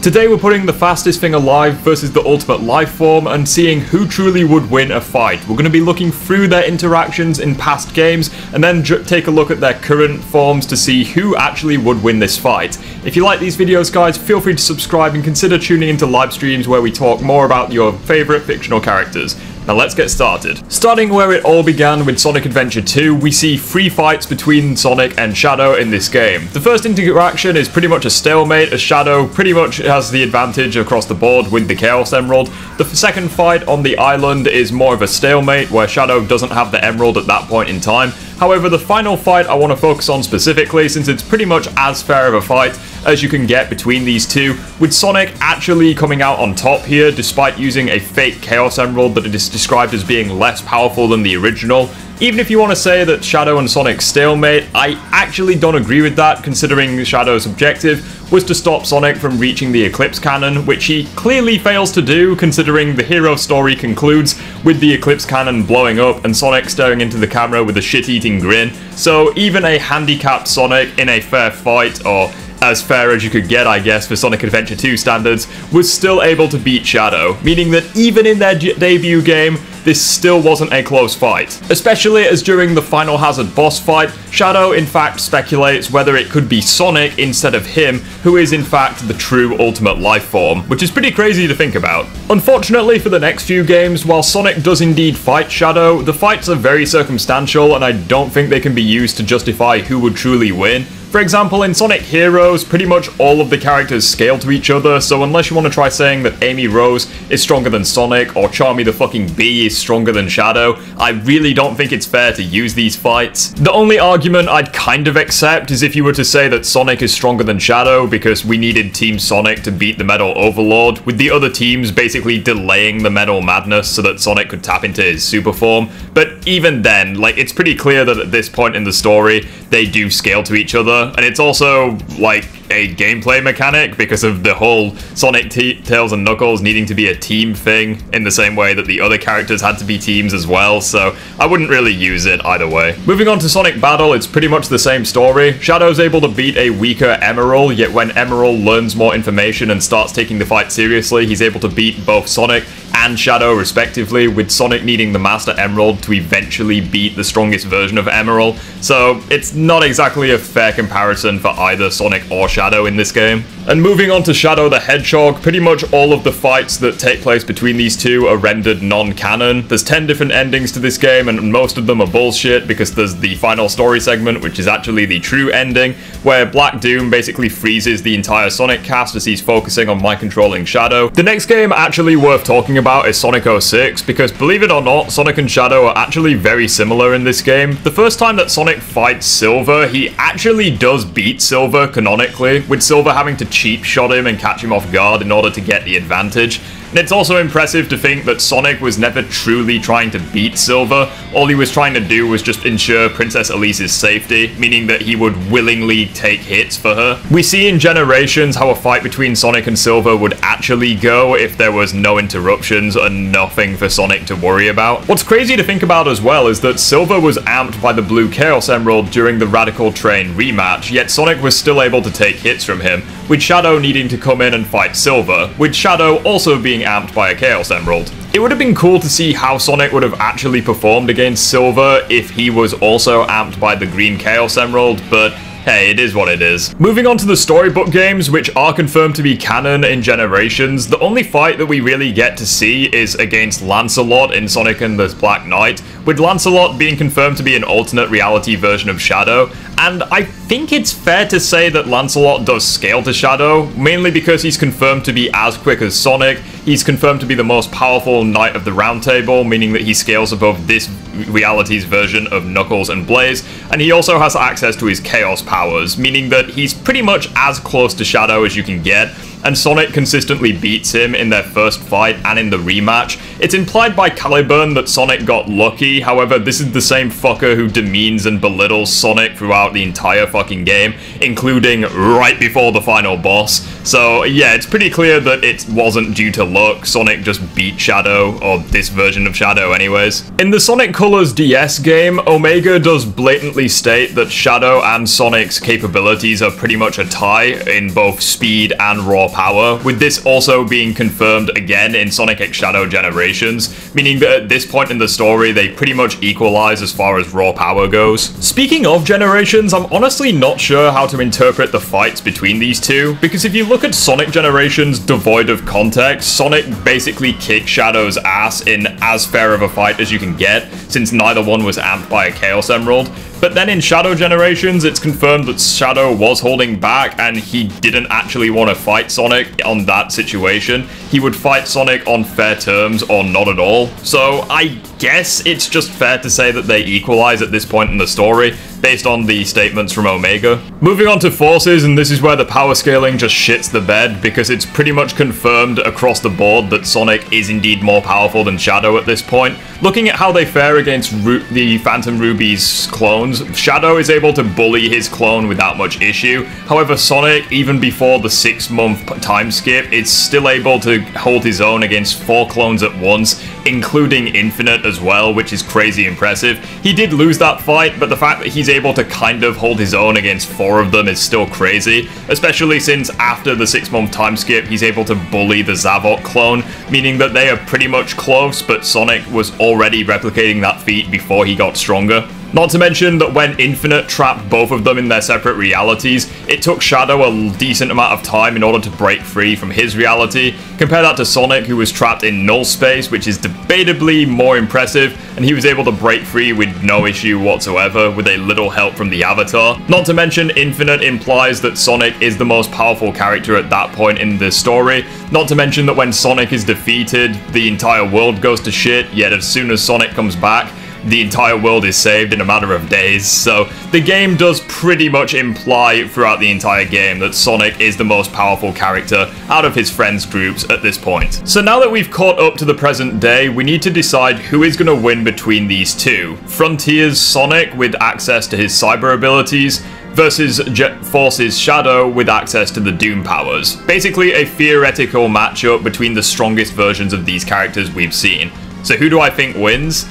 Today we're putting the fastest thing alive versus the ultimate life form and seeing who truly would win a fight. We're going to be looking through their interactions in past games and then take a look at their current forms to see who actually would win this fight. If you like these videos, guys, feel free to subscribe and consider tuning into live streams where we talk more about your favourite fictional characters. Now let's get started. Starting where it all began with Sonic Adventure 2, we see 3 fights between Sonic and Shadow in this game. The first interaction is pretty much a stalemate, as Shadow pretty much has the advantage across the board with the Chaos Emerald. The second fight on the island is more of a stalemate, where Shadow doesn't have the Emerald at that point in time. However, the final fight I want to focus on specifically, since it's pretty much as fair of a fight as you can get between these two, with Sonic actually coming out on top here despite using a fake Chaos Emerald that is described as being less powerful than the original. Even if you want to say that Shadow and Sonic stalemate, I actually don't agree with that, considering Shadow's objective was to stop Sonic from reaching the Eclipse Cannon, which he clearly fails to do, considering the hero story concludes with the Eclipse Cannon blowing up and Sonic staring into the camera with a shit-eating grin. So even a handicapped Sonic in a fair fight, or as fair as you could get, I guess, for Sonic Adventure 2 standards, was still able to beat Shadow, meaning that even in their debut game, this still wasn't a close fight. Especially as during the Final Hazard boss fight, Shadow in fact speculates whether it could be Sonic instead of him, who is in fact the true ultimate life form, which is pretty crazy to think about. Unfortunately for the next few games, while Sonic does indeed fight Shadow, the fights are very circumstantial and I don't think they can be used to justify who would truly win. For example, in Sonic Heroes, pretty much all of the characters scale to each other, so unless you want to try saying that Amy Rose is stronger than Sonic, or Charmy the fucking Bee is stronger than Shadow, I really don't think it's fair to use these fights. The only argument I'd kind of accept is if you were to say that Sonic is stronger than Shadow because we needed Team Sonic to beat the Metal Overlord, with the other teams basically delaying the Metal Madness so that Sonic could tap into his super form. But even then, like, it's pretty clear that at this point in the story, they do scale to each other. And it's also, like, a gameplay mechanic because of the whole Sonic, Tails, and Knuckles needing to be a team thing in the same way that the other characters had to be teams as well, so I wouldn't really use it either way. Moving on to Sonic Battle, it's pretty much the same story. Shadow's able to beat a weaker Emerald, yet when Emerald learns more information and starts taking the fight seriously, he's able to beat both Sonic and Shadow respectively, with Sonic needing the Master Emerald to eventually beat the strongest version of Emerald, so it's not exactly a fair comparison for either Sonic or Shadow in this game. And moving on to Shadow the Hedgehog, pretty much all of the fights that take place between these two are rendered non-canon. There's 10 different endings to this game, and most of them are bullshit because there's the final story segment, which is actually the true ending, where Black Doom basically freezes the entire Sonic cast as he's focusing on mind-controlling Shadow. The next game actually worth talking about is Sonic 06, because believe it or not, Sonic and Shadow are actually very similar in this game. The first time that Sonic fights Silver, he actually does beat Silver canonically, with Silver having to cheap shot him and catch him off guard in order to get the advantage. And it's also impressive to think that Sonic was never truly trying to beat Silver. All he was trying to do was just ensure Princess Elise's safety, meaning that he would willingly take hits for her. We see in Generations how a fight between Sonic and Silver would actually go if there was no interruptions and nothing for Sonic to worry about. What's crazy to think about as well is that Silver was amped by the Blue Chaos Emerald during the Radical Train rematch, yet Sonic was still able to take hits from him, with Shadow needing to come in and fight Silver, with Shadow also being amped by a Chaos Emerald. It would have been cool to see how Sonic would have actually performed against Silver if he was also amped by the Green Chaos Emerald, but hey, it is what it is. Moving on to the storybook games, which are confirmed to be canon in Generations, the only fight that we really get to see is against Lancelot in Sonic and the Black Knight, with Lancelot being confirmed to be an alternate reality version of Shadow. And I think it's fair to say that Lancelot does scale to Shadow, mainly because he's confirmed to be as quick as Sonic, he's confirmed to be the most powerful Knight of the Round Table, meaning that he scales above this reality's version of Knuckles and Blaze, and he also has access to his Chaos powers, meaning that he's pretty much as close to Shadow as you can get, and Sonic consistently beats him in their first fight and in the rematch. It's implied by Caliburn that Sonic got lucky, however, this is the same fucker who demeans and belittles Sonic throughout the entire fucking game, including right before the final boss. So yeah, it's pretty clear that it wasn't due to luck, Sonic just beat Shadow, or this version of Shadow anyways. In the Sonic Colors DS game, Omega does blatantly state that Shadow and Sonic's capabilities are pretty much a tie in both speed and raw power, with this also being confirmed again in Sonic X Shadow Generations, meaning that at this point in the story they pretty much equalize as far as raw power goes. Speaking of Generations, I'm honestly not sure how to interpret the fights between these two, because if you look at Sonic Generations devoid of context, Sonic basically kicked Shadow's ass in as fair of a fight as you can get, since neither one was amped by a Chaos Emerald. But then in Shadow Generations, it's confirmed that Shadow was holding back and he didn't actually want to fight Sonic on that situation. He would fight Sonic on fair terms or not at all. So I guess it's just fair to say that they equalize at this point in the story, based on the statements from Omega. Moving on to forces, and this is where the power scaling just shits the bed, because it's pretty much confirmed across the board that Sonic is indeed more powerful than Shadow at this point. Looking at how they fare against the Phantom Ruby's clones, Shadow is able to bully his clone without much issue. However, Sonic, even before the 6-month time skip, is still able to hold his own against 4 clones at once, including Infinite as well, which is crazy impressive. He did lose that fight, but the fact that he's able to kind of hold his own against 4 of them is still crazy, especially since after the 6-month time skip, he's able to bully the Zavok clone, meaning that they are pretty much close, but Sonic was already replicating that feat before he got stronger. Not to mention that when Infinite trapped both of them in their separate realities, it took Shadow a decent amount of time in order to break free from his reality. Compare that to Sonic, who was trapped in null space, which is debatably more impressive, and he was able to break free with no issue whatsoever, with a little help from the Avatar. Not to mention, Infinite implies that Sonic is the most powerful character at that point in the story. Not to mention that when Sonic is defeated, the entire world goes to shit, yet as soon as Sonic comes back, the entire world is saved in a matter of days. So the game does pretty much imply throughout the entire game that Sonic is the most powerful character out of his friends groups at this point. So now that we've caught up to the present day, we need to decide who is going to win between these two. Frontier's Sonic with access to his cyber abilities versus Jet Force's Shadow with access to the Doom powers. Basically a theoretical matchup between the strongest versions of these characters we've seen. So who do I think wins?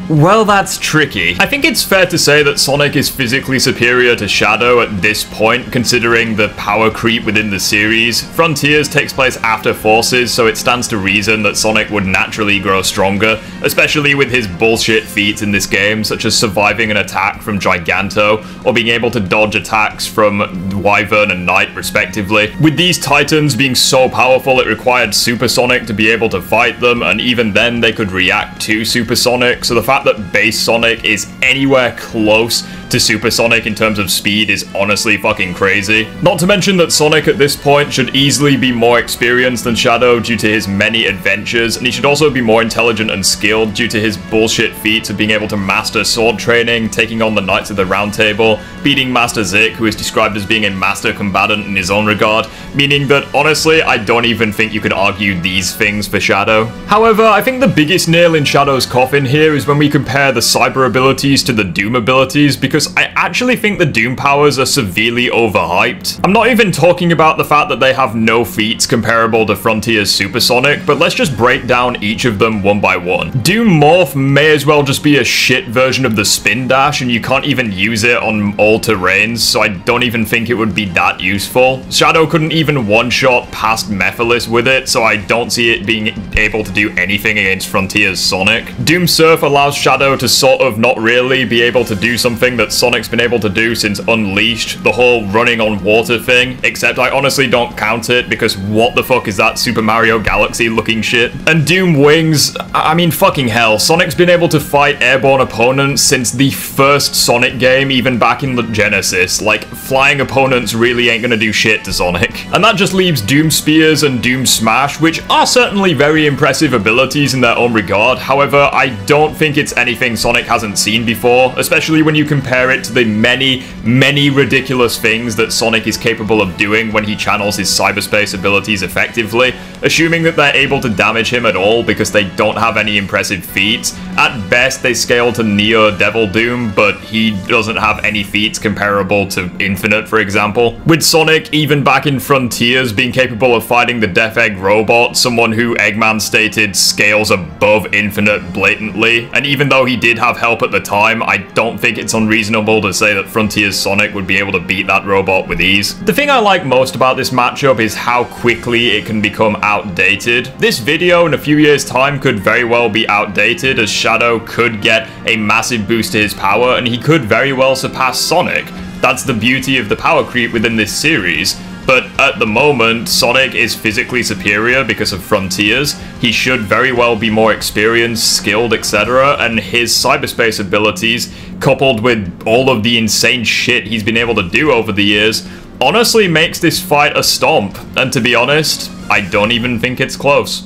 Well, that's tricky. I think it's fair to say that Sonic is physically superior to Shadow at this point, considering the power creep within the series. Frontiers takes place after Forces, so it stands to reason that Sonic would naturally grow stronger, especially with his bullshit feats in this game, such as surviving an attack from Giganto, or being able to dodge attacks from Wyvern and Knight, respectively. With these Titans being so powerful, it required Super Sonic to be able to fight them, and even then they could react to Super Sonic, so the fact that base Sonic is anywhere close to Super Sonic in terms of speed is honestly fucking crazy. Not to mention that Sonic at this point should easily be more experienced than Shadow due to his many adventures, and he should also be more intelligent and skilled due to his bullshit feats of being able to master sword training, taking on the Knights of the Round Table, beating Master Zik, who is described as being a master combatant in his own regard, meaning that honestly I don't even think you could argue these things for Shadow. However, I think the biggest nail in Shadow's coffin here is when we compare the cyber abilities to the Doom abilities, because I actually think the Doom powers are severely overhyped. I'm not even talking about the fact that they have no feats comparable to Frontier's Super Sonic, but let's just break down each of them one by one. Doom Morph may as well just be a shit version of the Spin Dash, and you can't even use it on all terrains, so I don't even think it would be that useful. Shadow couldn't even one-shot past Mephiles with it, so I don't see it being able to do anything against Frontier's Sonic. Doom Surf allows Shadow to sort of not really be able to do something that Sonic's been able to do since Unleashed, the whole running on water thing, except I honestly don't count it because what the fuck is that Super Mario Galaxy looking shit? And Doom Wings, I mean fucking hell, Sonic's been able to fight airborne opponents since the first Sonic game, even back in the Genesis. Like, flying opponents really ain't gonna do shit to Sonic. And that just leaves Doom Spears and Doom Smash, which are certainly very impressive abilities in their own regard. However, I don't think it's anything Sonic hasn't seen before, especially when you compare it to the many ridiculous things that Sonic is capable of doing when he channels his cyberspace abilities effectively, assuming that they're able to damage him at all because they don't have any impressive feats. At best, they scale to Neo Devil Doom, but he doesn't have any feats comparable to Infinite, for example. With Sonic, even back in Frontiers, being capable of fighting the Death Egg robot, someone who Eggman stated scales above Infinite blatantly, and even though he did have help at the time, I don't think it's unreasonable reasonable to say that Frontier's Sonic would be able to beat that robot with ease. The thing I like most about this matchup is how quickly it can become outdated. This video in a few years' time could very well be outdated, as Shadow could get a massive boost to his power and he could very well surpass Sonic. That's the beauty of the power creep within this series. But at the moment, Sonic is physically superior because of Frontiers. He should very well be more experienced, skilled, etc. And his cyberspace abilities, coupled with all of the insane shit he's been able to do over the years, honestly makes this fight a stomp. And to be honest, I don't even think it's close.